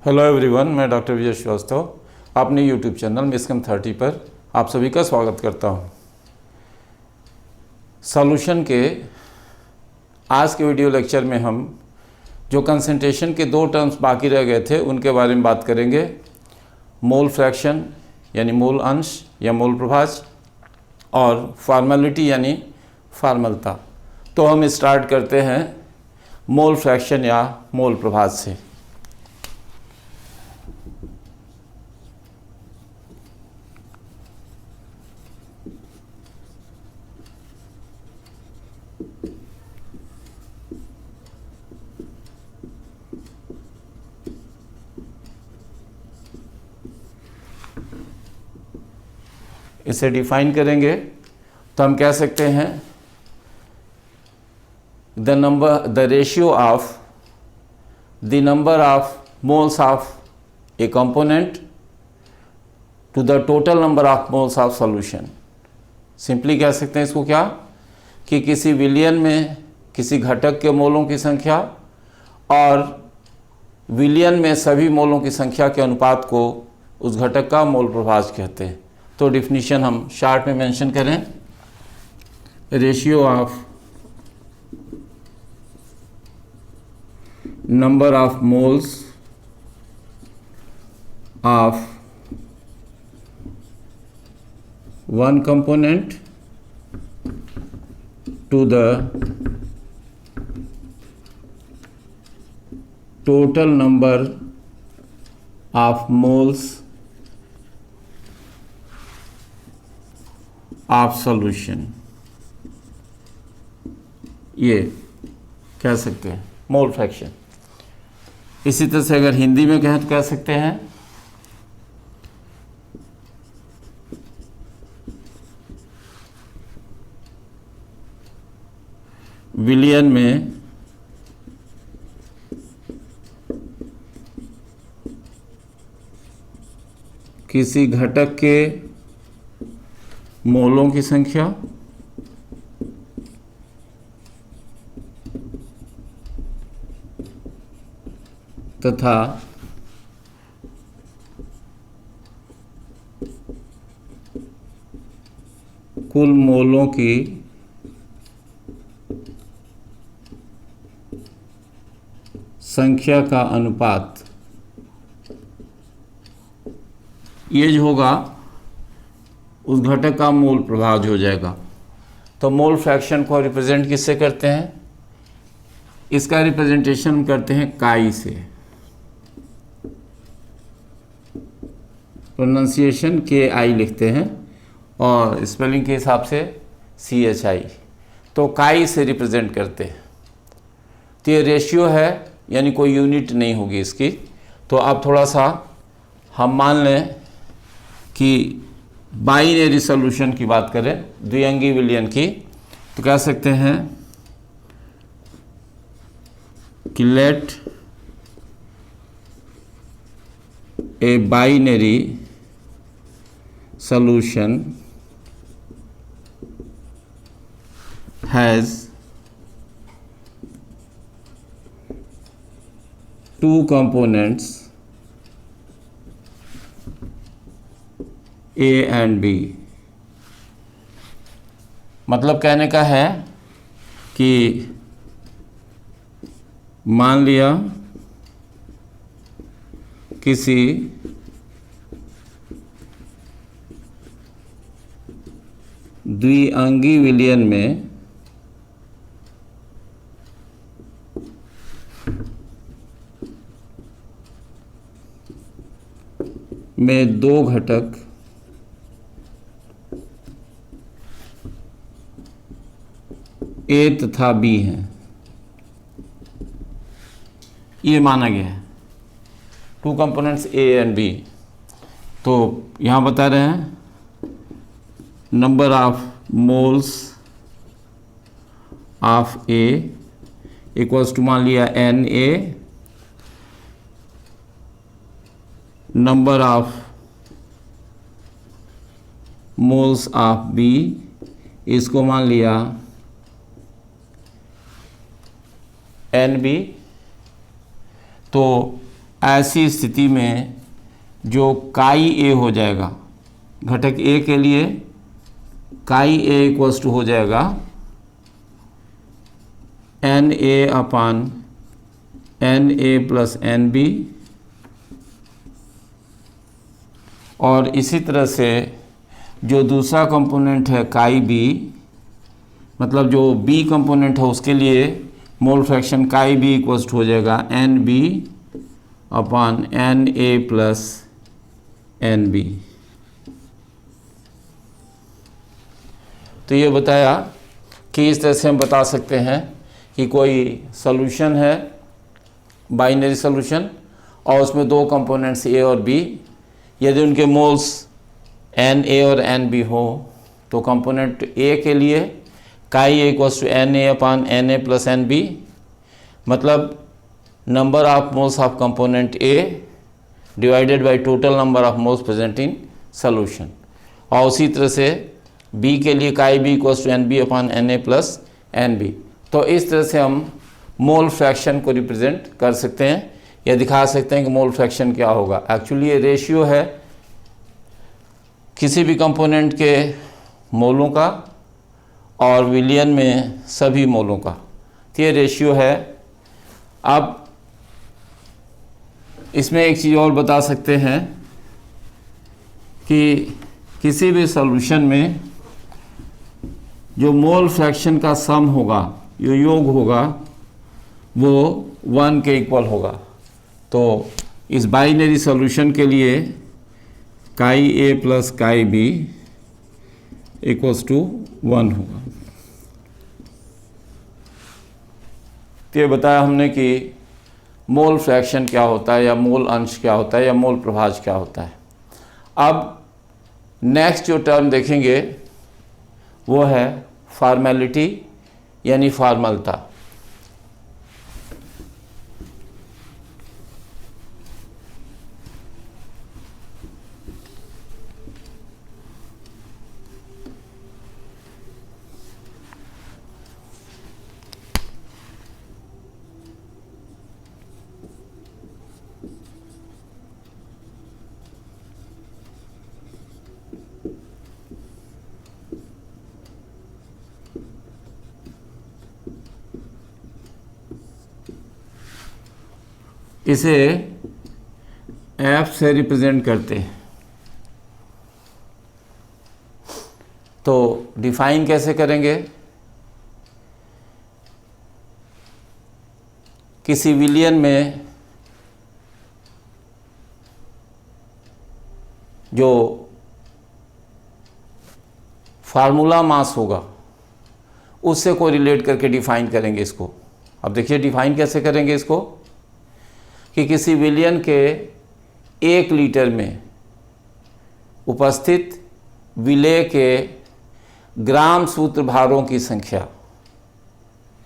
Hello everyone, मैं doctor विजय श्रीवास्तव अपने YouTube channel मिसकम 30 पर आप सभी का स्वागत करता हूं। सॉल्यूशन के आज के वीडियो लेक्चर में हम जो कंसंट्रेशन के दो टर्म्स बाकी रह गए थे उनके बारे में बात करेंगे। मोल फ्रैक्शन यानी मोल अंश या मोल प्रभाज और फॉर्मेलिटी यानी फॉर्मलता। तो हम स्टार्ट करते हैं मोल फ्रैक्शन या मोल प्रभाज से। इसे डिफाइन करेंगे तो हम कह सकते हैं the ratio of the number of moles of a component to the total number of moles of solution. Simply कह सकते हैं इसको क्या कि किसी विलियन में किसी घटक के मोलों की संख्या और विलियन में सभी मोलों की संख्या के अनुपात को उस घटक का मोल प्रभाज कहते हैं। तो डिफिनीशन हम शार्ट में मेंशन करें, ratio of number of moles of one component to the total number of moles of solution. ये कह सकते हैं मोल फ्रैक्शन। इसी तरह से अगर हिंदी में कहें तो कह सकते हैं विलियन में किसी घटक के मोलों की संख्या तथा कुल मोलों की संख्या का अनुपात, ये जो होगा उस घटक का मोल प्रभाज हो जाएगा। तो मोल फ्रैक्शन को रिप्रेजेंट किससे करते हैं? इसका रिप्रेजेंटेशन करते हैं काई से। प्रोनाउंसिएशन KI लिखते हैं और स्पेलिंग के हिसाब से CHI। तो काई से रिप्रेजेंट करते हैं। तो ये रेशियो है, यानी कोई यूनिट नहीं होगी इसकी। तो अब थोड़ा सा हम मान लें कि बाइनरी सॉल्यूशन की बात करें, द्विअंगी विलयन की, तो कह सकते हैं कि let a binary solution has two components A and B। मतलब कहने का है कि मान लिया किसी द्विअंगी विलयन में दो घटक A तथा B हैं। ये माना गया है, two components A and B। तो यहाँ बता रहे हैं number of moles of A equals to मान लिया Na, number of moles of B इसको मान लिया NB। तो ऐसी स्थिति में जो काई ए हो जाएगा, घटक ए के लिए काई ए इक्वल्स टू हो जाएगा N A upon N A plus N B, और इसी तरह से जो दूसरा कंपोनेंट है काई बी, मतलब जो बी कंपोनेंट है उसके लिए mole fraction chi B equals to हो जाएगा N B upon N A plus N B. तो ये बताया कि इस तरह से हम बता सकते हैं कि कोई सॉल्यूशन है, बाइनरी सॉल्यूशन, और उसमें दो कंपोनेंट्स ए और बी, यदि उनके मोल्स एन ए और एन बी हो तो कंपोनेंट ए के लिए chi A equals to N A upon N A plus N B, मतलब number of moles of component A divided by total number of moles present in solution. और उसी तरह से बी के लिए chi B equals to N B upon N A plus N B. तो इस तरह से हम मोल फ्रैक्शन को रिप्रेजेंट कर सकते हैं या दिखा सकते हैं कि मोल फ्रैक्शन क्या होगा। एक्चुअली ये रेशियो है किसी भी कंपोनेंट के मोलों का और विलियन में सभी मोलों का, तो ये रेशियो है। अब इसमें एक चीज़ और बता सकते हैं कि किसी भी सॉल्यूशन में जो मोल फ्रैक्शन का सम होगा, जो योग होगा, वो 1 के इक्वल होगा। तो इस बाइनरी सॉल्यूशन के लिए chi A plus chi B equals to 1 होगा। तो ये बताया हमने कि मोल फ्रैक्शन क्या होता है, या मोल अंश क्या होता है, या मोल प्रभाज क्या होता है। अब नेक्स्ट जो टर्म देखेंगे वो है फॉर्मेलिटी, यानी फॉर्मलता। इसे F से रिप्रेजेंट करते हैं। तो डिफाइन कैसे करेंगे? किसी विलियन में जो फार्मूला मास होगा उससे को रिलेट करके डिफाइन करेंगे इसको। अब देखिए डिफाइन कैसे करेंगे इसको, कि किसी विलियन के 1 लीटर में उपस्थित विलेय के ग्राम सूत्र भारों की संख्या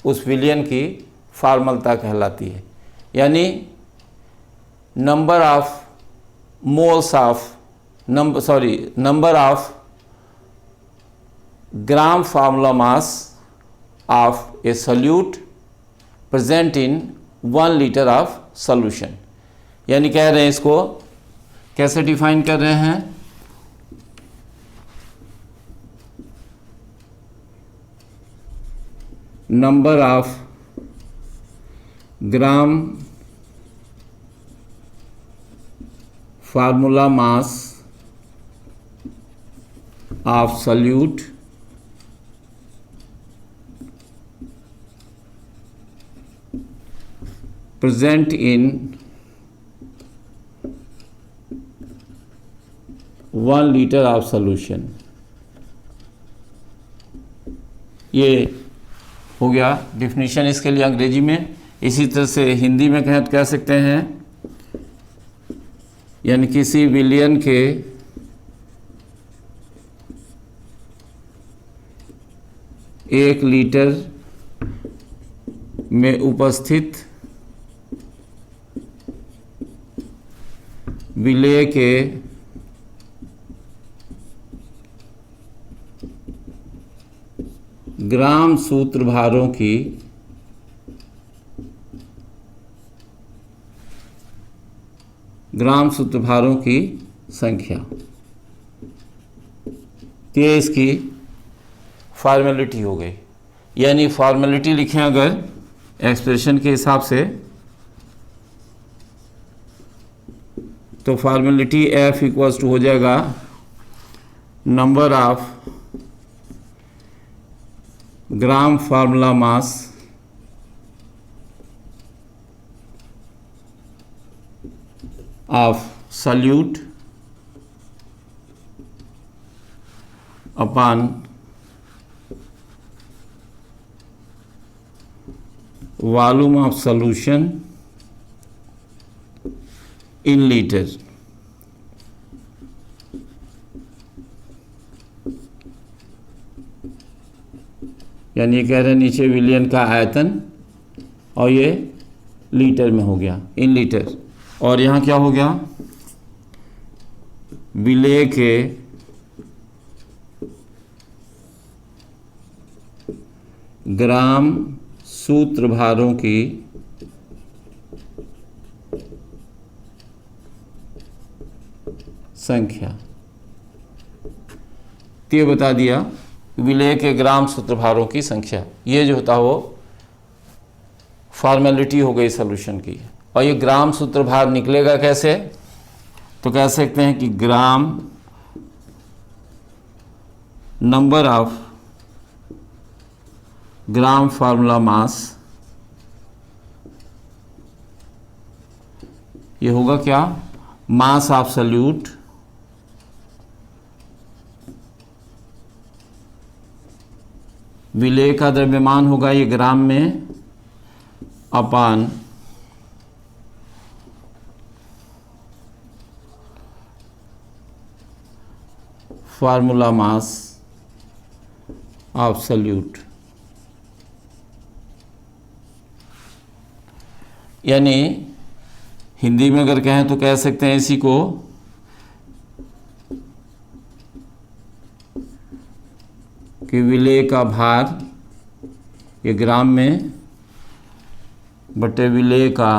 उस विलियन की फॉर्मलता कहलाती है। यानी number of moles of number of gram formula mass of A solute present in 1 litre of solution. यानी कह रहे हैं, इसको कैसे डिफाइन कर रहे हैं, number of gram formula mass of solute present in 1 liter of solution। ये हो गया डिफिनीशन इसके लिए अंग्रेजी में। इसी तरह से हिंदी में कह सकते हैं, यानी किसी विलियन के एक लीटर में उपस्थित विलेय के ग्राम सूत्र भारों की ग्राम सूत्रभारों की संख्या। ये इसकी फॉर्मेलिटी हो गई, यानी फॉर्मेलिटी लिखें अगर एक्सप्रेशन के हिसाब से, तो फॉर्मेलिटी F इक्वल्स टू हो जाएगा number of gram formula mass of solute upon volume of solution in litre. यानी ये कह रहे हैं नीचे विलियन का आयतन और ये लीटर में हो गया, इन लीटर, और यहाँ क्या हो गया, विलेय के ग्राम सूत्रभारों की संख्या। तो ये बता दिया विलेय के ग्राम सूत्रभारों की संख्या। ये जो होता वो फॉर्मेलिटी हो गई सॉल्यूशन की। और ये ग्राम सूत्रभार निकलेगा कैसे, तो कह सकते हैं कि gram number of gram formula mass, ये होगा क्या, मास ऑफ सल्यूट विलेय का द्रव्यमान होगा ये ग्राम में अपान फार्मूला मास ऑफ सल्यूट। यानी हिंदी में अगर कहें तो कह सकते हैं इसी को कि विलेय का भार ये ग्राम में बटे विलेय का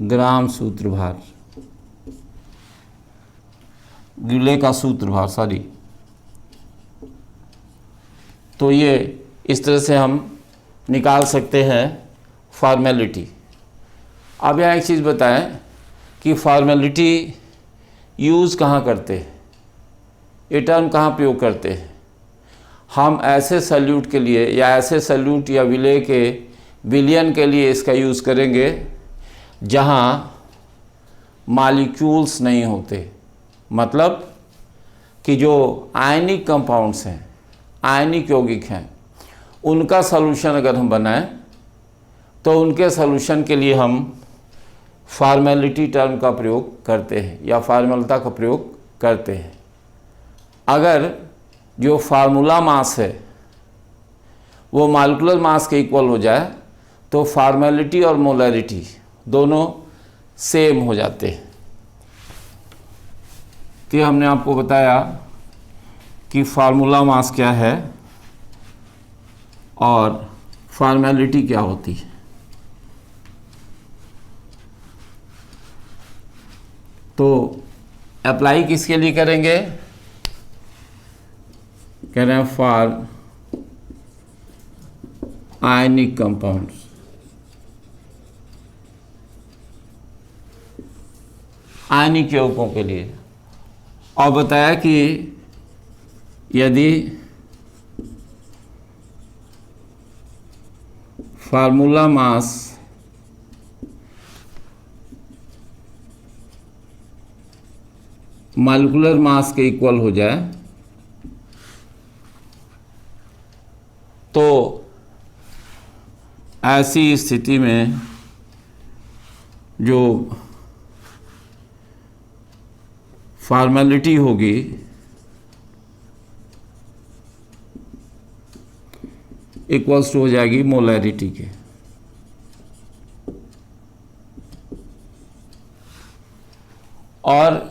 ग्राम सूत्रभार, विलेय का सूत्रभार सॉरी। तो ये इस तरह से हम निकाल सकते हैं फॉर्मेलिटी। अब यहाँ एक चीज़ बताएं कि फॉर्मेलिटी यूज़ कहाँ करते हैं, ये टर्म कहाँ प्रयोग करते हैं। हम ऐसे सल्यूट के लिए या ऐसे सल्यूट या विलेय के विलियन के लिए इसका यूज़ करेंगे जहाँ मॉलिक्यूल्स नहीं होते, मतलब कि जो आयनिक कंपाउंड्स हैं, आयनिक यौगिक हैं, उनका सॉल्यूशन अगर हम बनाएं तो उनके सॉल्यूशन के लिए हम फॉर्मेलिटी टर्म का प्रयोग करते हैं या फॉर्मूलता का प्रयोग करते हैं। अगर जो फार्मूला मास है वो मॉलिक्यूलर मास के इक्वल हो जाए तो फॉर्मेलिटी और मोलरिटी दोनों सेम हो जाते हैं। तो हमने आपको बताया कि फार्मूला मास क्या है और फॉर्मेलिटी क्या होती है। तो अप्लाई किसके लिए करेंगे, कह रहे हैं फॉर आयनिक कंपाउंड्स। आयनिक यौगिकों के लिए। और बताया कि यदि फार्मूला मास मॉलिक्यूलर मास के इक्वल हो जाए तो ऐसी स्थिति में जो फॉर्मेलिटी होगी इक्वल्स टू हो जाएगी मोलैरिटी के। और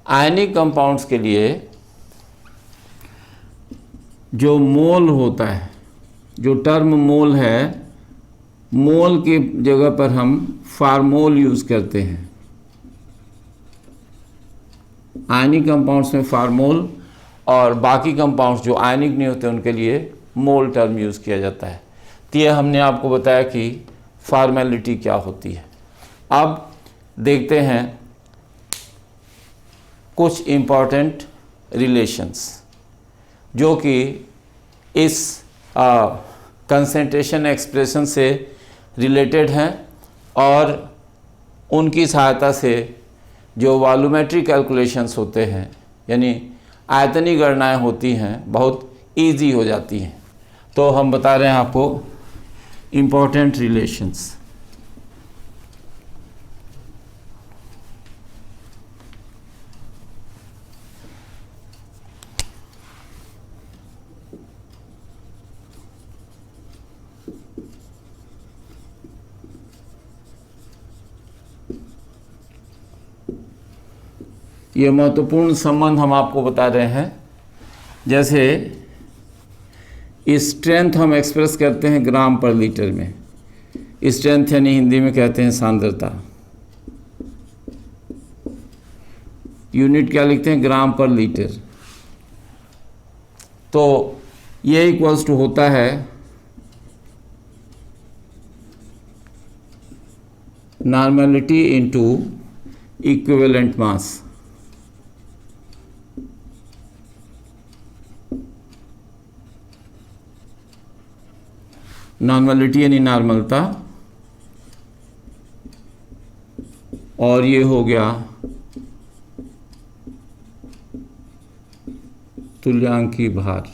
आयनिक कंपाउंड्स के लिए जो मोल होता है, जो टर्म मोल है मोल की जगह पर हम फार्मोल यूज़ करते हैं। आयनिक कंपाउंड्स में फार्मोल और बाकी कंपाउंड्स जो आयनिक नहीं होते उनके लिए मोल टर्म यूज़ किया जाता है। तो ये हमने आपको बताया कि फॉर्मेलिटी क्या होती है। अब देखते हैं कुछ इम्पॉर्टेंट रिलेशंस जो कि इस कंसंट्रेशन एक्सप्रेशन से रिलेटेड हैं और उनकी सहायता से जो वॉल्यूमेट्री कैलकुलेशंस होते हैं यानी आयतनी गणनाएं होती हैं बहुत इजी हो जाती हैं। तो हम बता रहे हैं आपको इम्पॉर्टेंट रिलेशंस। ये महत्वपूर्ण संबंध हम आपको बता रहे हैं। जैसे स्ट्रेंथ हम एक्सप्रेस करते हैं ग्राम पर लीटर में। स्ट्रेंथ यानी हिंदी में कहते हैं सांद्रता। यूनिट क्या लिखते हैं? ग्राम पर लीटर। तो ये इक्वल्स टू होता है normality into equivalent mass. Normality यानी नॉर्मलता और ये हो गया तुल्यांकी भार।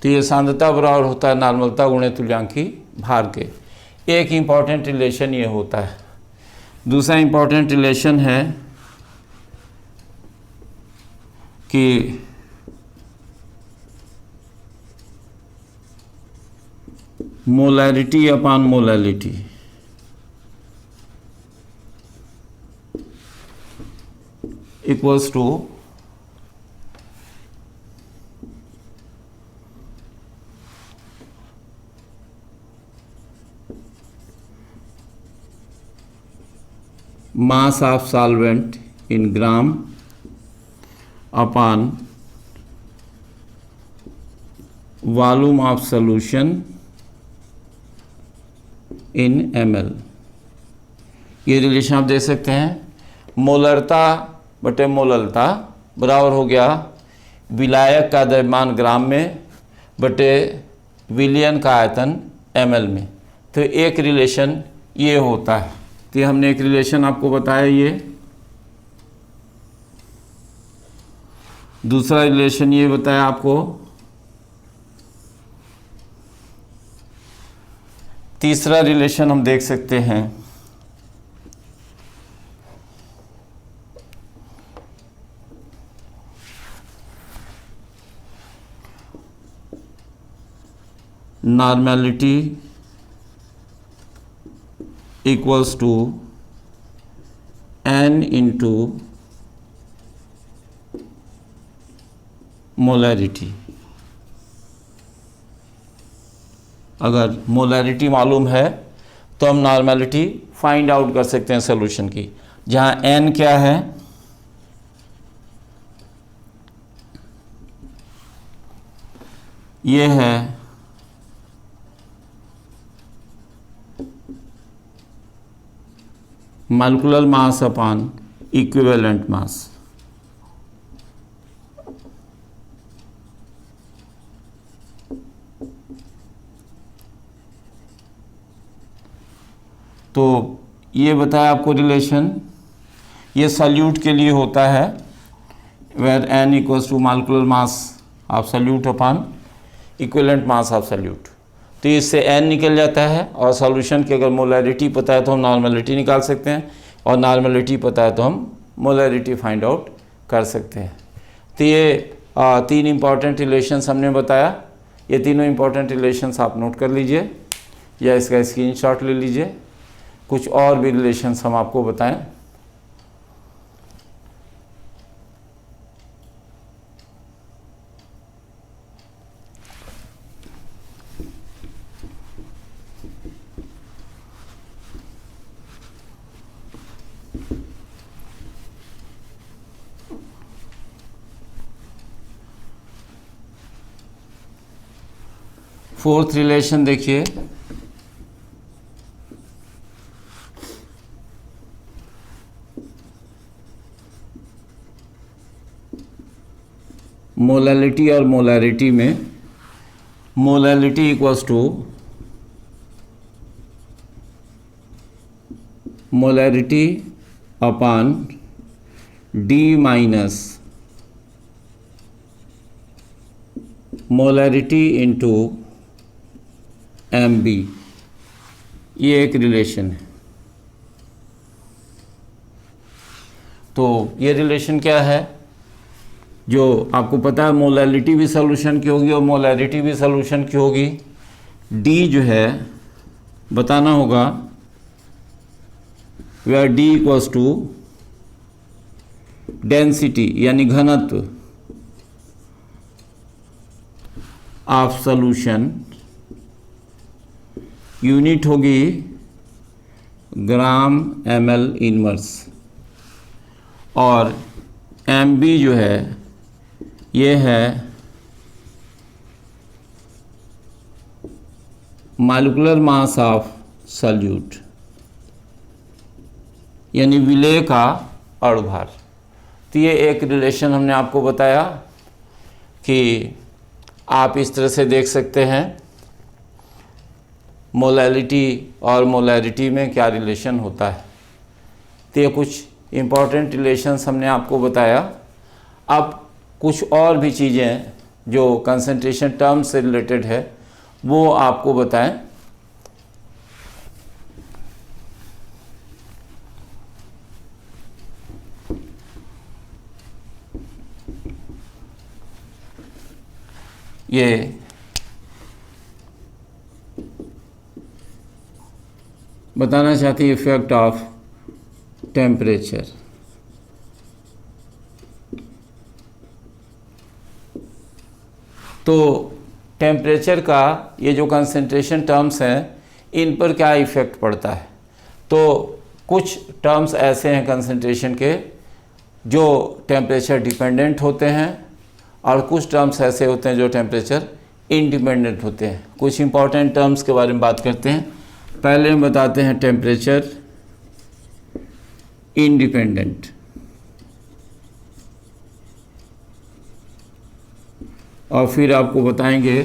तो ये सांद्रता बराबर होता है नॉर्मलता गुणे तुल्यांकी भार के। एक इम्पॉर्टेंट रिलेशन ये होता है। दूसरा इम्पॉर्टेंट रिलेशन है कि molarity upon molality. Equals to mass of solvent in gram upon volume of solution in ml। ये रिलेशन आप देख सकते हैं। मोलरता बटे मोललता बराबर हो गया विलायक का द्रव्यमान ग्राम में बटे विलयन का आयतन ml में। तो एक रिलेशन ये होता है। तो ये हमने एक रिलेशन आपको बताया। ये दूसरा रिलेशन ये बताया आपको। तीसरा रिलेशन हम देख सकते हैं normality equals to n into molarity. अगर मोलैरिटी मालूम है तो हम नॉर्मेलिटी फाइंड आउट कर सकते हैं सॉल्यूशन की। जहां n क्या है? ये है मॉलिक्यूलर मास अपॉन इक्विवेलेंट मास। तो ये बताया आपको रिलेशन। ये सॉल्यूट के लिए होता है where n equals to molecular mass of solute upon equivalent mass of solute. तो इससे n निकल जाता है और सॉल्यूशन की अगर मोलैरिटी पता है तो हम नॉर्मेलिटी निकाल सकते हैं और नॉर्मेलिटी पता है तो हम मोलैरिटी फाइंड आउट कर सकते हैं। तो ये तीन इंपॉर्टेंट रिलेशंस हमने बताया। ये तीनों इंपॉर्टेंट रिलेशंस आप नोट कर लीजिए या इसका स्क्रीनशॉट ले लीजिए। कुछ और भी रिलेशंस हम आपको बताएं। फोर्थ रिलेशन देखिए, मोलैलिटी और मोलैरिटी में, molality equals to molarity upon D minus molarity into M B, ये एक रिलेशन है। तो ये रिलेशन क्या है, जो आपको पता है मोलैलिटी भी सॉल्यूशन की होगी और मोलैरिटी भी सॉल्यूशन की होगी। डी जो है बताना होगा, where D equals to density यानी घनत्व ऑफ सॉल्यूशन, यूनिट होगी ग्राम ml इनवर्स, और एम बी जो है ये है मॉलिक्यूलर मास ऑफ सॉल्यूट यानी विलेय का अणुभार। तो ये एक रिलेशन हमने आपको बताया कि आप इस तरह से देख सकते हैं मोलैलिटी और मोलैरिटी में क्या रिलेशन होता है। तो ये कुछ इम्पॉर्टेंट रिलेशंस हमने आपको बताया। अब कुछ और भी चीज़ें जो कंसंट्रेशन टर्म से रिलेटेड है वो आपको बताएं। ये बताना चाहती है इफेक्ट ऑफ टेम्परेचर। तो टेम्परेचर का ये जो कंसंट्रेशन टर्म्स हैं इन पर क्या इफ़ेक्ट पड़ता है। तो कुछ टर्म्स ऐसे हैं कंसंट्रेशन के जो टेम्परेचर डिपेंडेंट होते हैं और कुछ टर्म्स ऐसे होते हैं जो टेम्परेचर इंडिपेंडेंट होते हैं। कुछ इंपॉर्टेंट टर्म्स के बारे में बात करते हैं। पहले हम बताते हैं टेम्परेचर इंडिपेंडेंट, और फिर आपको बताएंगे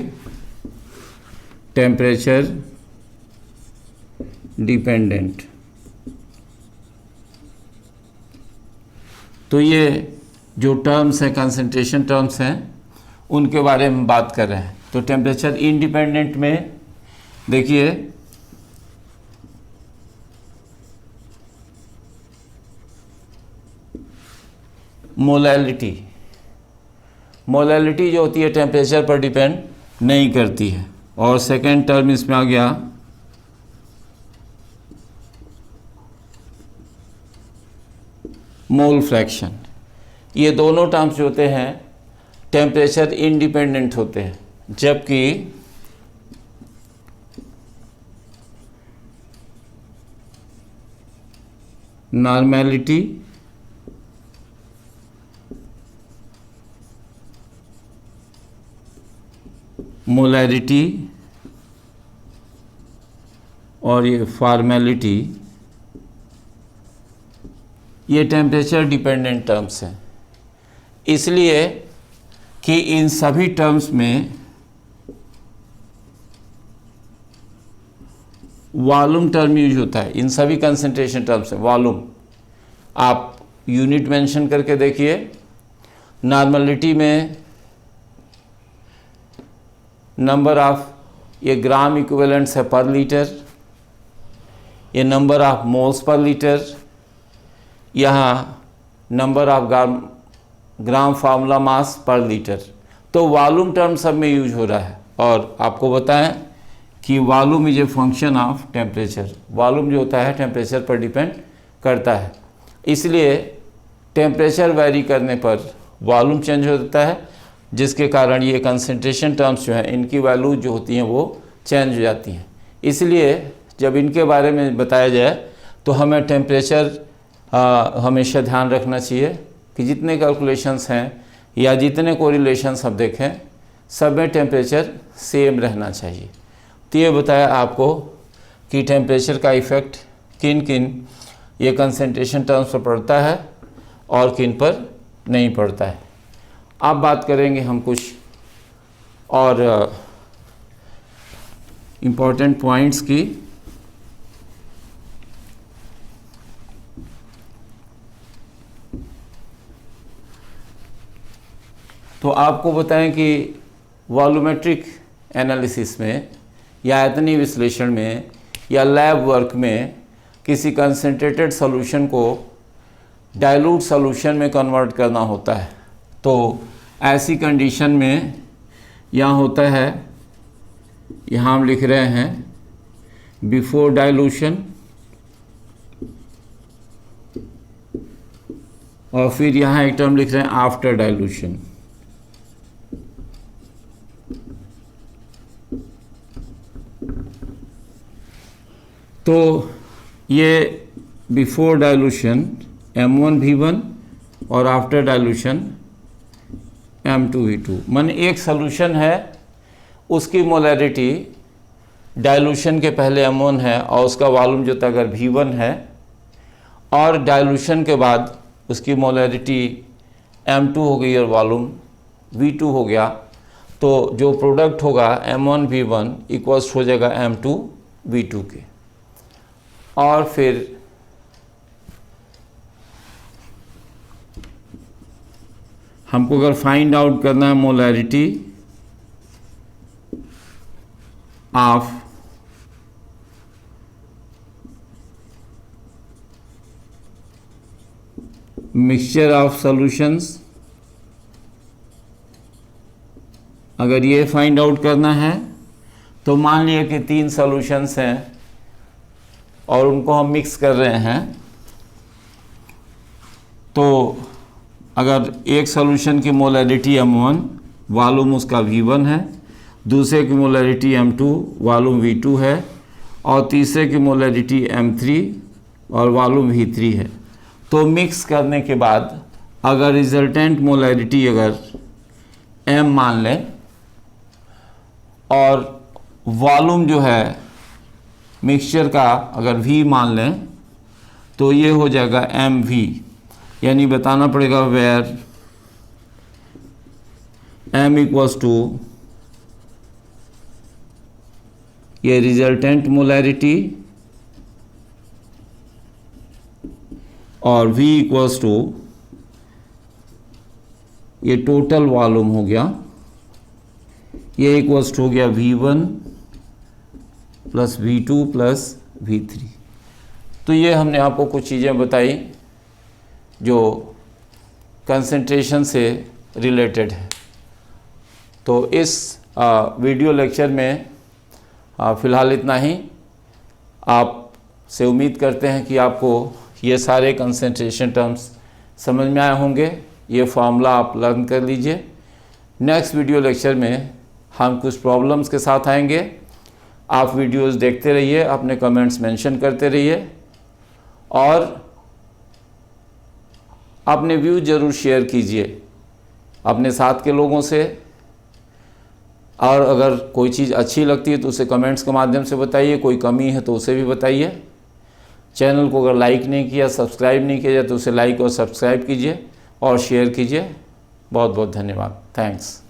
टेम्परेचर डिपेंडेंट। तो ये जो टर्म्स हैं कंसंट्रेशन टर्म्स हैं उनके बारे में बात कर रहे हैं। तो टेम्परेचर इंडिपेंडेंट में देखिए मोलैलिटी, मोलैलिटी जो होती है टेम्परेचर पर डिपेंड नहीं करती है। और सेकेंड टर्म इसमें आ गया मोल फ्रैक्शन। ये दोनों टर्म्स जो होते हैं टेम्परेचर इंडिपेंडेंट होते हैं, जबकि नॉर्मैलिटी मोलैरिटी और ये फॉर्मेलिटी ये टेम्परेचर डिपेंडेंट टर्म्स हैं, इसलिए कि इन सभी टर्म्स में वॉल्यूम टर्म यूज होता है। इन सभी कंसंट्रेशन टर्म्स में वॉल्यूम आप यूनिट मेंशन करके देखिए। नॉर्मलिटी में नंबर ऑफ ये ग्राम इक्विवेलेंट्स है पर लीटर, ये number of moles per litre, यहाँ number of gram formula mass per litre. तो वॉल्यूम टर्म सब में यूज हो रहा है। और आपको बताएं कि volume is a function of temperature. Volume जो होता है टेम्परेचर पर डिपेंड करता है, इसलिए टेम्परेचर वेरी करने पर वॉल्यूम चेंज हो जाता है, जिसके कारण ये कंसंट्रेशन टर्म्स जो हैं इनकी वैल्यू जो होती हैं वो चेंज हो जाती हैं। इसलिए जब इनके बारे में बताया जाए तो हमें टेम्परेचर हमेशा ध्यान रखना चाहिए कि जितने कैलकुलेशंस हैं या जितने कोरिलेशंस हम देखें सब में टेम्परेचर सेम रहना चाहिए। तो ये बताया आपको कि टेम्परेचर का इफ़ेक्ट किन किन ये कंसंट्रेशन टर्म्स पर पड़ता है और किन पर नहीं पड़ता है। अब बात करेंगे हम कुछ और इम्पोर्टेंट पॉइंट्स की। तो आपको बताएं कि वॉल्यूमेट्रिक एनालिसिस में या आयतनीय विश्लेषण में या लैब वर्क में किसी कंसंट्रेटेड सॉल्यूशन को डाइल्यूट सॉल्यूशन में कन्वर्ट करना होता है। तो ऐसी कंडीशन में यहाँ होता है, यहाँ हम लिख रहे हैं बिफोर डाइल्यूशन और फिर यहाँ एक टर्म लिख रहे हैं आफ्टर डाइल्यूशन। तो ये बिफोर डाइल्यूशन M1V1 और आफ्टर डाइल्यूशन M2V2। माने एक सॉल्यूशन है, उसकी मोलैरिटी डाइल्यूशन के पहले M1 है और उसका वॉल्यूम जो था अगर V1 है, और डाइल्यूशन के बाद उसकी मोलैरिटी M2 हो गई और वॉल्यूम V2 हो गया, तो जो प्रोडक्ट होगा M1V1 इक्वल्स हो जाएगा M2V2 के। और फिर हमको अगर फाइंड आउट करना है molarity of mixture of solutions, अगर ये फाइंड आउट करना है तो मान लिया कि 3 सॉल्यूशंस हैं और उनको हम मिक्स कर रहे हैं। तो अगर एक सॉल्यूशन की मोलैरिटी M1 वॉल्यूम उसका V1 है, दूसरे की मोलैरिटी M2 वॉल्यूम V2 है और तीसरे की मोलैरिटी M3 और वॉल्यूम V3 है, तो मिक्स करने के बाद अगर रिजल्टेंट मोलैरिटी अगर M मान लें और वॉल्यूम जो है मिक्सचर का अगर V मान लें, तो ये हो जाएगा MV। यानी बताना पड़ेगा वेयर M इक्वल्स टू ये रिजल्टेंट मोलैरिटी और V इक्वल्स टू ये टोटल वॉल्यूम हो गया, ये इक्वल्स टू हो गया V1 plus V2 plus V3। तो ये हमने आपको कुछ चीज़ें बताई जो कंसंट्रेशन से रिलेटेड है। तो इस वीडियो लेक्चर में फ़िलहाल इतना ही। आप से उम्मीद करते हैं कि आपको ये सारे कंसंट्रेशन टर्म्स समझ में आए होंगे। ये फार्मूला आप लर्न कर लीजिए। नेक्स्ट वीडियो लेक्चर में हम कुछ प्रॉब्लम्स के साथ आएंगे। आप वीडियोस देखते रहिए, अपने कमेंट्स मेंशन करते रहिए और अपने व्यू ज़रूर शेयर कीजिए अपने साथ के लोगों से। और अगर कोई चीज़ अच्छी लगती है तो उसे कमेंट्स के माध्यम से बताइए, कोई कमी है तो उसे भी बताइए। चैनल को अगर लाइक नहीं किया, सब्सक्राइब नहीं किया तो उसे लाइक और सब्सक्राइब कीजिए और शेयर कीजिए। बहुत बहुत धन्यवाद। थैंक्स।